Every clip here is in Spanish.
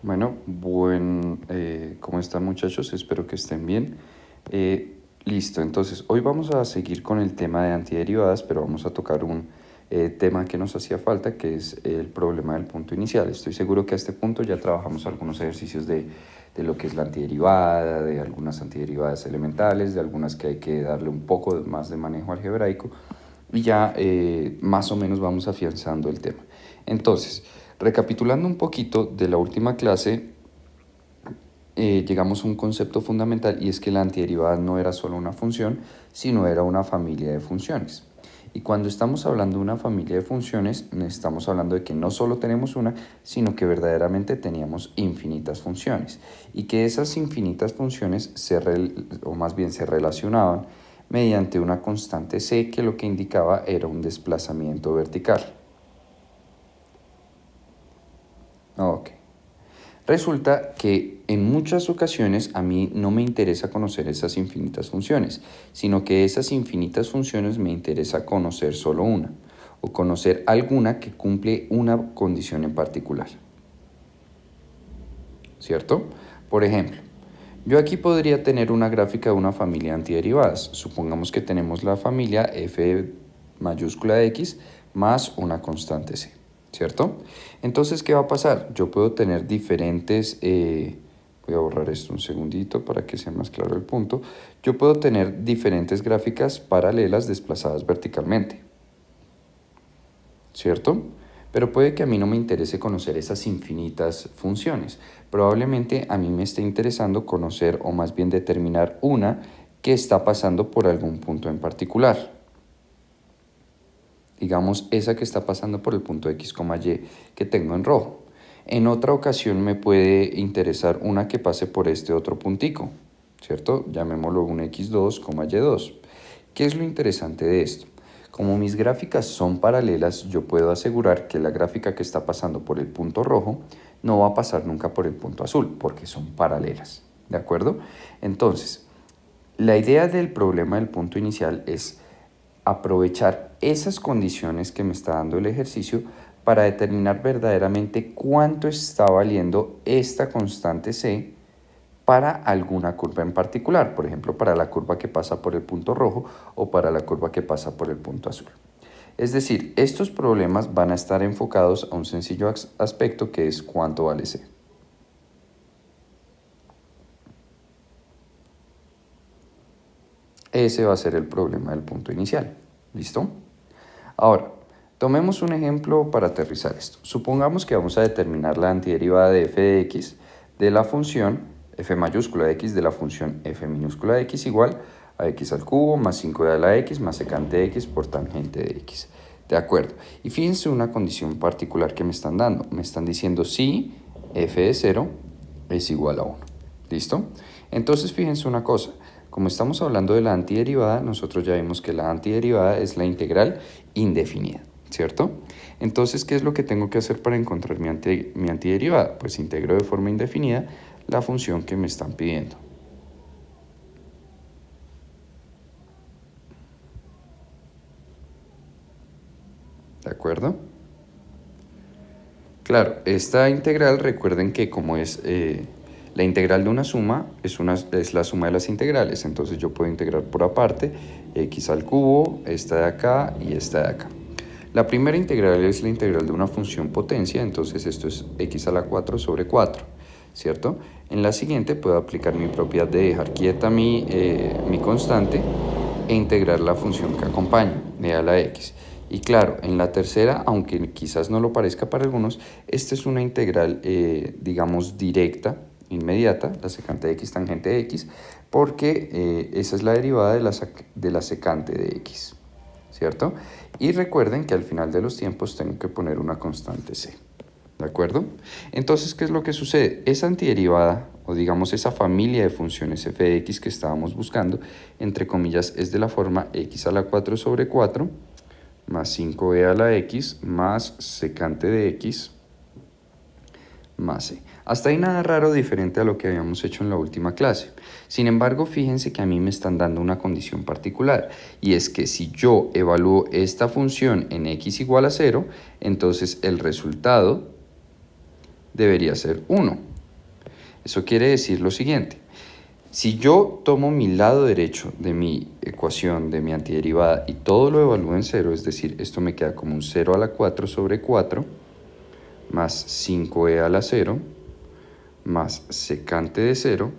Bueno, ¿cómo están muchachos? Espero que estén bien. Listo, entonces hoy vamos a seguir con el tema de antiderivadas, pero vamos a tocar un tema que nos hacía falta, que es el problema del punto inicial. Estoy seguro que a este punto ya trabajamos algunos ejercicios de lo que es la antiderivada, de algunas antiderivadas elementales, de algunas que hay que darle un poco más de manejo algebraico, y ya más o menos vamos afianzando el tema. Entonces, recapitulando un poquito de la última clase, llegamos a un concepto fundamental y es que la antiderivada no era solo una función, sino era una familia de funciones. Y cuando estamos hablando de una familia de funciones, estamos hablando de que no solo tenemos una, sino que verdaderamente teníamos infinitas funciones. Y que esas infinitas funciones o más bien se relacionaban mediante una constante c que lo que indicaba era un desplazamiento vertical. Ok. Resulta que en muchas ocasiones a mí no me interesa conocer esas infinitas funciones, sino que esas infinitas funciones me interesa conocer solo una, o conocer alguna que cumple una condición en particular. ¿Cierto? Por ejemplo, yo aquí podría tener una gráfica de una familia de antiderivadas. Supongamos que tenemos la familia f mayúscula de x más una constante c. ¿Cierto? Entonces, ¿qué va a pasar? Yo puedo tener diferentes, voy a borrar esto un segundito para que sea más claro el punto. Yo puedo tener diferentes gráficas paralelas desplazadas verticalmente, ¿cierto? Pero puede que a mí no me interese conocer esas infinitas funciones. Probablemente a mí me esté interesando conocer o más bien determinar una que está pasando por algún punto en particular. Digamos, esa que está pasando por el punto x, y que tengo en rojo. En otra ocasión me puede interesar una que pase por este otro puntico, ¿cierto? Llamémoslo un x2, y2. ¿Qué es lo interesante de esto? Como mis gráficas son paralelas, yo puedo asegurar que la gráfica que está pasando por el punto rojo no va a pasar nunca por el punto azul, porque son paralelas, ¿de acuerdo? Entonces, la idea del problema del punto inicial es aprovechar esas condiciones que me está dando el ejercicio para determinar verdaderamente cuánto está valiendo esta constante c para alguna curva en particular, por ejemplo, para la curva que pasa por el punto rojo o para la curva que pasa por el punto azul. Es decir, estos problemas van a estar enfocados a un sencillo aspecto que es cuánto vale c. Ese va a ser el problema del punto inicial. ¿Listo? Ahora, tomemos un ejemplo para aterrizar esto. Supongamos que vamos a determinar la antiderivada de f de x de la función f mayúscula de x de la función f minúscula de x igual a x al cubo más 5 a la x más secante de x por tangente de x. ¿De acuerdo? Y fíjense una condición particular que me están dando. Me están diciendo si f de 0 es igual a 1. ¿Listo? Entonces fíjense una cosa. Como estamos hablando de la antiderivada, nosotros ya vimos que la antiderivada es la integral indefinida, ¿cierto? Entonces, ¿qué es lo que tengo que hacer para encontrar mi antiderivada? Pues integro de forma indefinida la función que me están pidiendo. ¿De acuerdo? Claro, esta integral, recuerden que como es la integral de una suma, es la suma de las integrales. Entonces yo puedo integrar por aparte x al cubo, esta de acá y esta de acá. La primera integral es la integral de una función potencia, entonces esto es x a la 4 sobre 4, ¿cierto? En la siguiente puedo aplicar mi propiedad de dejar quieta mi constante e integrar la función que acompaña, e a la x. Y claro, en la tercera, aunque quizás no lo parezca para algunos, esta es una integral, digamos, directa, inmediata, la secante de x tangente de x, porque esa es la derivada de la secante de x, ¿cierto? Y recuerden que al final de los tiempos tengo que poner una constante c, ¿de acuerdo? Entonces, ¿qué es lo que sucede? Esa antiderivada, o digamos esa familia de funciones f de x que estábamos buscando, entre comillas, es de la forma x a la 4 sobre 4 más 5e a la x más secante de x más c. Hasta ahí nada raro diferente a lo que habíamos hecho en la última clase. Sin embargo, fíjense que a mí me están dando una condición particular, y es que si yo evalúo esta función en x igual a 0, entonces el resultado debería ser 1. Eso quiere decir lo siguiente. Si yo tomo mi lado derecho de mi ecuación, de mi antiderivada, y todo lo evalúo en cero, es decir, esto me queda como un 0 a la 4 sobre 4, más 5e a la 0, más secante de 0,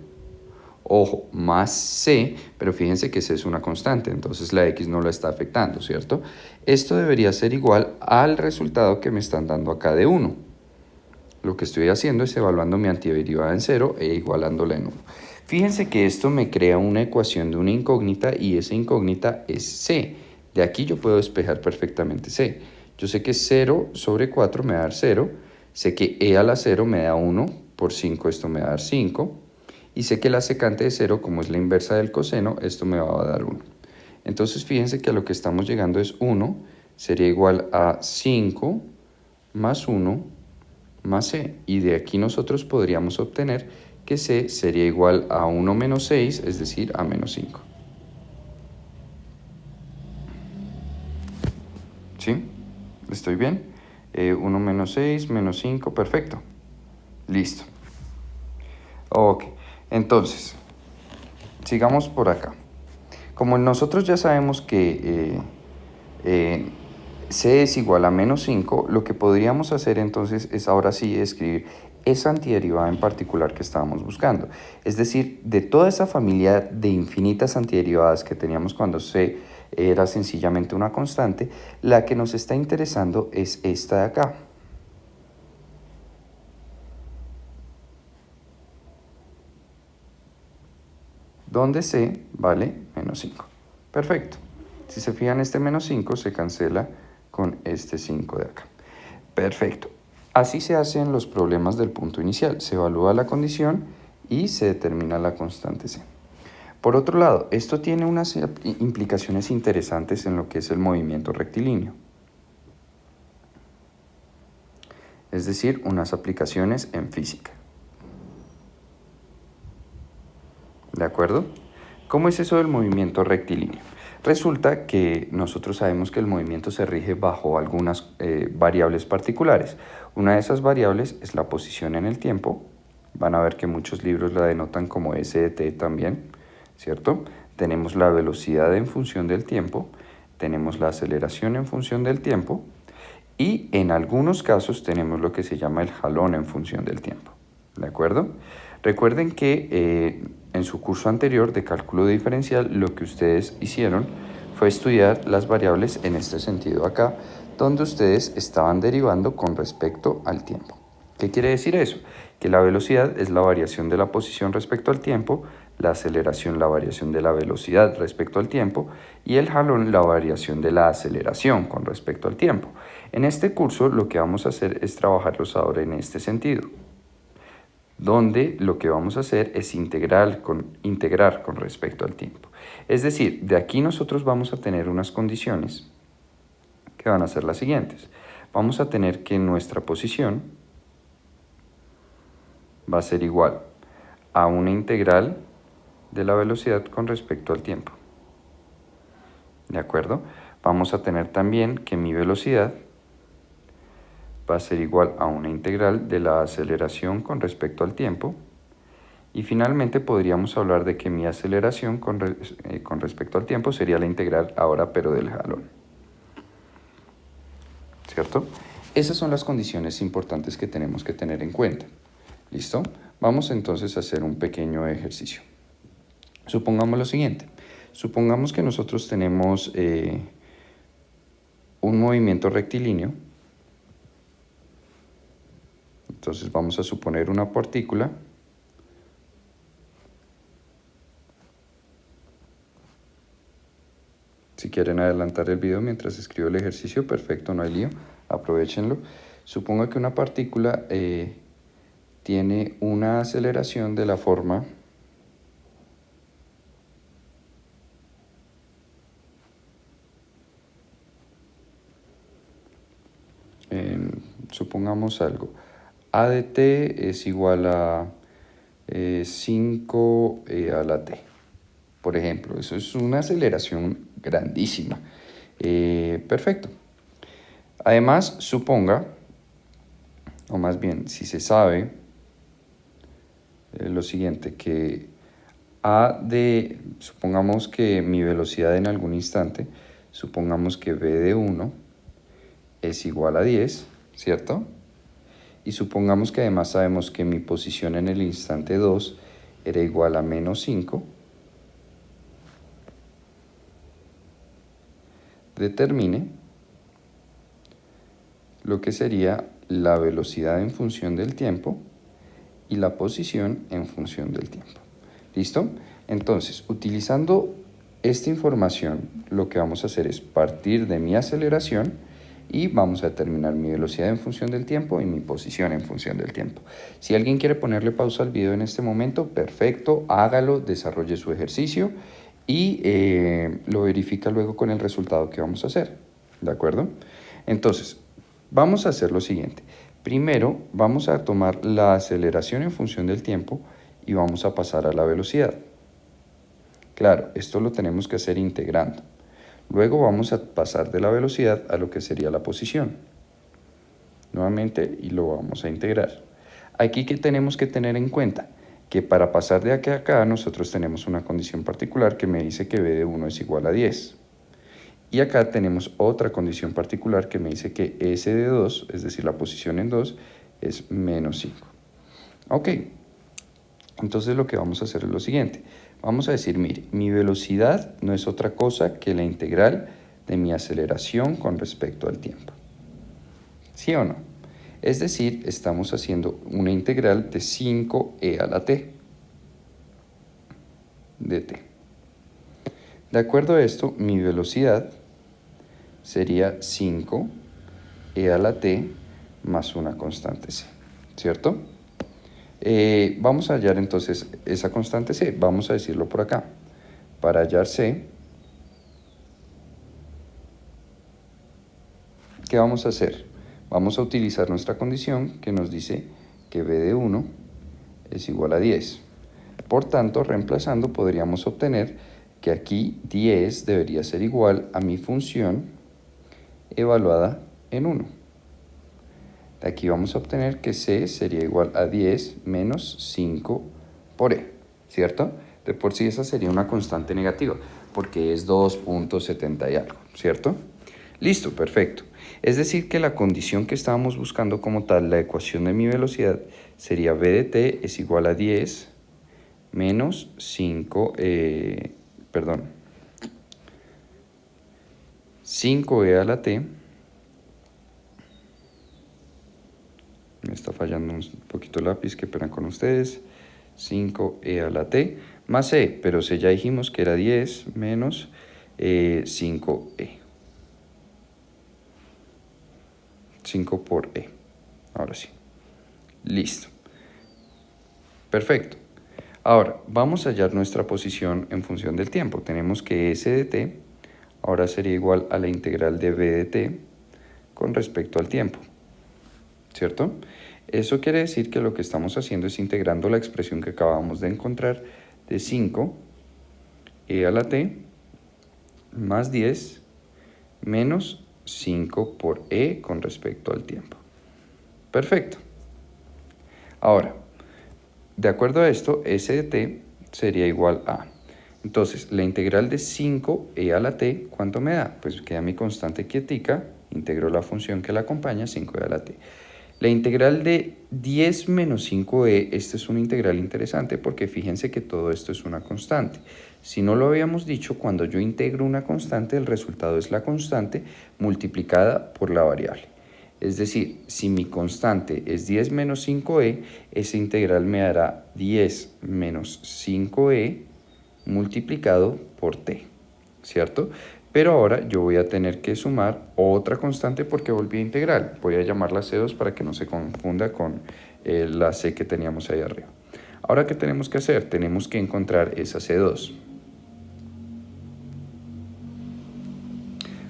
ojo, más c, pero fíjense que c es una constante, entonces la x no la está afectando, ¿cierto? Esto debería ser igual al resultado que me están dando acá de 1. Lo que estoy haciendo es evaluando mi antiderivada en 0 e igualándola en 1. Fíjense que esto me crea una ecuación de una incógnita y esa incógnita es c. De aquí yo puedo despejar perfectamente c. Yo sé que 0 sobre 4 me va a dar 0, sé que e a la 0 me da 1, por 5 esto me va a dar 5, y sé que la secante de 0, como es la inversa del coseno, esto me va a dar 1. Entonces fíjense que a lo que estamos llegando es 1, sería igual a 5 más 1 más c, y de aquí nosotros podríamos obtener que c sería igual a 1 menos 6, es decir, a menos 5. ¿Sí? ¿Estoy bien? 1 menos 6, menos 5, perfecto. Listo. Ok, entonces, sigamos por acá. Como nosotros ya sabemos que c es igual a menos 5, lo que podríamos hacer entonces es ahora sí escribir esa antiderivada en particular que estábamos buscando. Es decir, de toda esa familia de infinitas antiderivadas que teníamos cuando c era sencillamente una constante, la que nos está interesando es esta de acá. Donde c vale menos 5. Perfecto. Si se fijan, este menos 5 se cancela con este 5 de acá. Perfecto. Así se hacen los problemas del punto inicial. Se evalúa la condición y se determina la constante c. Por otro lado, esto tiene unas implicaciones interesantes en lo que es el movimiento rectilíneo. Es decir, unas aplicaciones en física. ¿De acuerdo? ¿Cómo es eso del movimiento rectilíneo? Resulta que nosotros sabemos que el movimiento se rige bajo algunas variables particulares. Una de esas variables es la posición en el tiempo. Van a ver que muchos libros la denotan como s de t también, ¿cierto? Tenemos la velocidad en función del tiempo, tenemos la aceleración en función del tiempo y en algunos casos tenemos lo que se llama el jalón en función del tiempo. ¿De acuerdo? Recuerden que en su curso anterior de cálculo diferencial lo que ustedes hicieron fue estudiar las variables en este sentido acá, donde ustedes estaban derivando con respecto al tiempo. ¿Qué quiere decir eso? Que la velocidad es la variación de la posición respecto al tiempo, la aceleración la variación de la velocidad respecto al tiempo y el jalón la variación de la aceleración con respecto al tiempo. En este curso lo que vamos a hacer es trabajarlos ahora en este sentido, donde lo que vamos a hacer es integrar con respecto al tiempo. Es decir, de aquí nosotros vamos a tener unas condiciones que van a ser las siguientes. Vamos a tener que nuestra posición va a ser igual a una integral de la velocidad con respecto al tiempo. ¿De acuerdo? Vamos a tener también que mi velocidad va a ser igual a una integral de la aceleración con respecto al tiempo. Y finalmente podríamos hablar de que mi aceleración con respecto al tiempo sería la integral ahora pero del jalón. ¿Cierto? Esas son las condiciones importantes que tenemos que tener en cuenta. ¿Listo? Vamos entonces a hacer un pequeño ejercicio. Supongamos lo siguiente. Supongamos que nosotros tenemos un movimiento rectilíneo. Entonces vamos a suponer una partícula . Si quieren adelantar el video mientras escribo el ejercicio, perfecto, no hay lío, aprovechenlo. Supongo que una partícula tiene una aceleración de la forma supongamos algo, a de t es igual a 5 a la t. Por ejemplo, eso es una aceleración grandísima. Perfecto. Además, suponga, o más bien, si se sabe, lo siguiente, que supongamos que mi velocidad en algún instante, supongamos que v de 1 es igual a 10, ¿cierto? Y supongamos que además sabemos que mi posición en el instante 2 era igual a menos 5. Determine lo que sería la velocidad en función del tiempo y la posición en función del tiempo. ¿Listo? Entonces, utilizando esta información, lo que vamos a hacer es partir de mi aceleración y vamos a determinar mi velocidad en función del tiempo y mi posición en función del tiempo. Si alguien quiere ponerle pausa al video en este momento, perfecto, hágalo, desarrolle su ejercicio y lo verifica luego con el resultado que vamos a hacer. ¿De acuerdo? Entonces, vamos a hacer lo siguiente. Primero, vamos a tomar la aceleración en función del tiempo y vamos a pasar a la velocidad. Claro, esto lo tenemos que hacer integrando. Luego vamos a pasar de la velocidad a lo que sería la posición. Nuevamente, y lo vamos a integrar. Aquí, ¿qué tenemos que tener en cuenta? Que para pasar de aquí a acá, nosotros tenemos una condición particular que me dice que v de 1 es igual a 10. Y acá tenemos otra condición particular que me dice que s de 2, es decir, la posición en 2, es menos 5. Ok, entonces lo que vamos a hacer es lo siguiente. Vamos a decir, mire, mi velocidad no es otra cosa que la integral de mi aceleración con respecto al tiempo. ¿Sí o no? Es decir, estamos haciendo una integral de 5e a la t de t. De acuerdo a esto, mi velocidad sería 5e a la t más una constante c, ¿cierto? Vamos a hallar entonces esa constante c, vamos a decirlo por acá. Para hallar c, ¿qué vamos a hacer? Vamos a utilizar nuestra condición que nos dice que v de 1 es igual a 10. Por tanto, reemplazando podríamos obtener que aquí 10 debería ser igual a mi función evaluada en 1. De aquí vamos a obtener que c sería igual a 10 menos 5 por e, ¿cierto? De por sí esa sería una constante negativa, porque es 2.70 y algo, ¿cierto? Listo, perfecto. Es decir que la condición que estábamos buscando como tal, la ecuación de mi velocidad, sería v de t es igual a 10 menos 5e a la t. Me está fallando un poquito el lápiz, qué pena con ustedes. 5e a la t más e, pero c ya dijimos que era 10 menos 5e. 5 por e. Ahora sí. Listo. Perfecto. Ahora, vamos a hallar nuestra posición en función del tiempo. Tenemos que s de t ahora sería igual a la integral de v de t con respecto al tiempo, ¿cierto? Eso quiere decir que lo que estamos haciendo es integrando la expresión que acabamos de encontrar de 5e a la t más 10 menos 5 por e con respecto al tiempo. Perfecto. Ahora, de acuerdo a esto, s de t sería igual a... Entonces, la integral de 5e a la t, ¿cuánto me da? Pues queda mi constante quietica, integro la función que la acompaña, 5e a la t. La integral de 10 menos 5e, esta es una integral interesante porque fíjense que todo esto es una constante. Si no lo habíamos dicho, cuando yo integro una constante, el resultado es la constante multiplicada por la variable. Es decir, si mi constante es 10 menos 5e, esa integral me dará 10 menos 5e multiplicado por t, ¿cierto? Pero ahora yo voy a tener que sumar otra constante porque volví a integral. Voy a llamarla C2 para que no se confunda con la C que teníamos ahí arriba. Ahora, ¿qué tenemos que hacer? Tenemos que encontrar esa C2.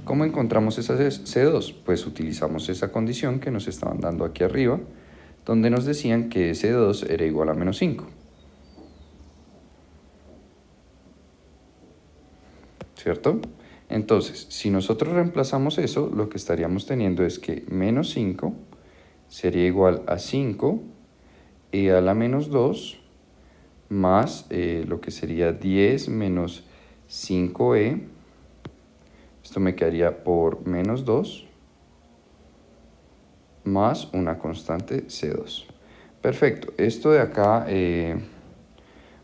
¿Cómo encontramos esa C2? Pues utilizamos esa condición que nos estaban dando aquí arriba, donde nos decían que C2 era igual a menos 5. ¿Cierto? Entonces, si nosotros reemplazamos eso, lo que estaríamos teniendo es que menos 5 sería igual a 5e a la menos 2 más lo que sería 10 menos 5e. Esto me quedaría por menos 2 más una constante C2. Perfecto. Esto de acá,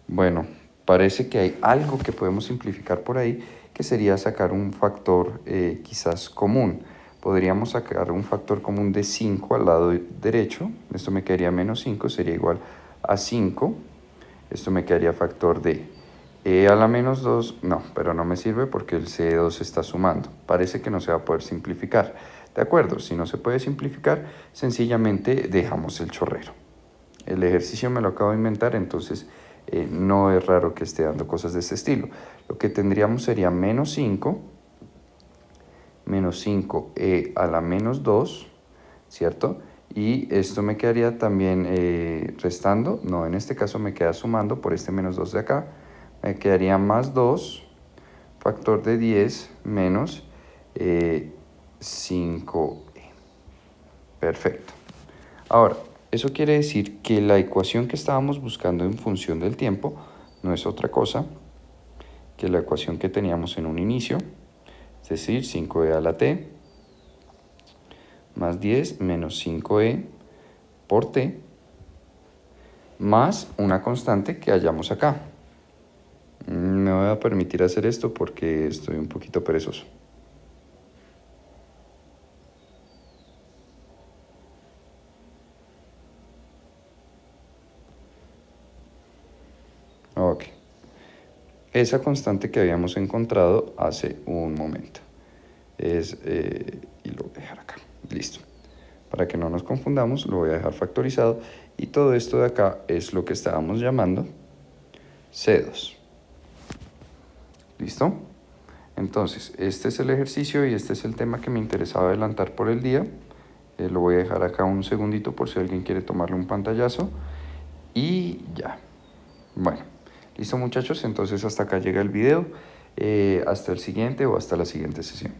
bueno, parece que hay algo que podemos simplificar por ahí, que sería sacar un factor quizás común. Podríamos sacar un factor común de 5 al lado derecho. Esto me quedaría menos 5, sería igual a 5. Esto me quedaría factor de e a la menos 2, no, pero no me sirve porque el C2 está sumando. Parece que no se va a poder simplificar. De acuerdo, si no se puede simplificar, sencillamente dejamos el chorrero. El ejercicio me lo acabo de inventar, entonces no es raro que esté dando cosas de este estilo. Lo que tendríamos sería menos 5 e a la menos 2, ¿cierto? Y esto me quedaría también restando, no, en este caso me queda sumando por este menos 2 de acá, me quedaría más 2, factor de 10 menos 5e. Perfecto. Ahora, eso quiere decir que la ecuación que estábamos buscando en función del tiempo no es otra cosa que la ecuación que teníamos en un inicio, es decir, 5e a la t más 10 menos 5e por t más una constante que hallamos acá. Me voy a permitir hacer esto porque estoy un poquito perezoso. Ok. Esa constante que habíamos encontrado hace un momento. Y lo voy a dejar acá. Listo. Para que no nos confundamos, lo voy a dejar factorizado. Y todo esto de acá es lo que estábamos llamando C2. ¿Listo? Entonces, este es el ejercicio y este es el tema que me interesaba adelantar por el día. Lo voy a dejar acá un segundito por si alguien quiere tomarle un pantallazo. Y ya. Bueno, listo muchachos, entonces hasta acá llega el video. Hasta el siguiente o hasta la siguiente sesión.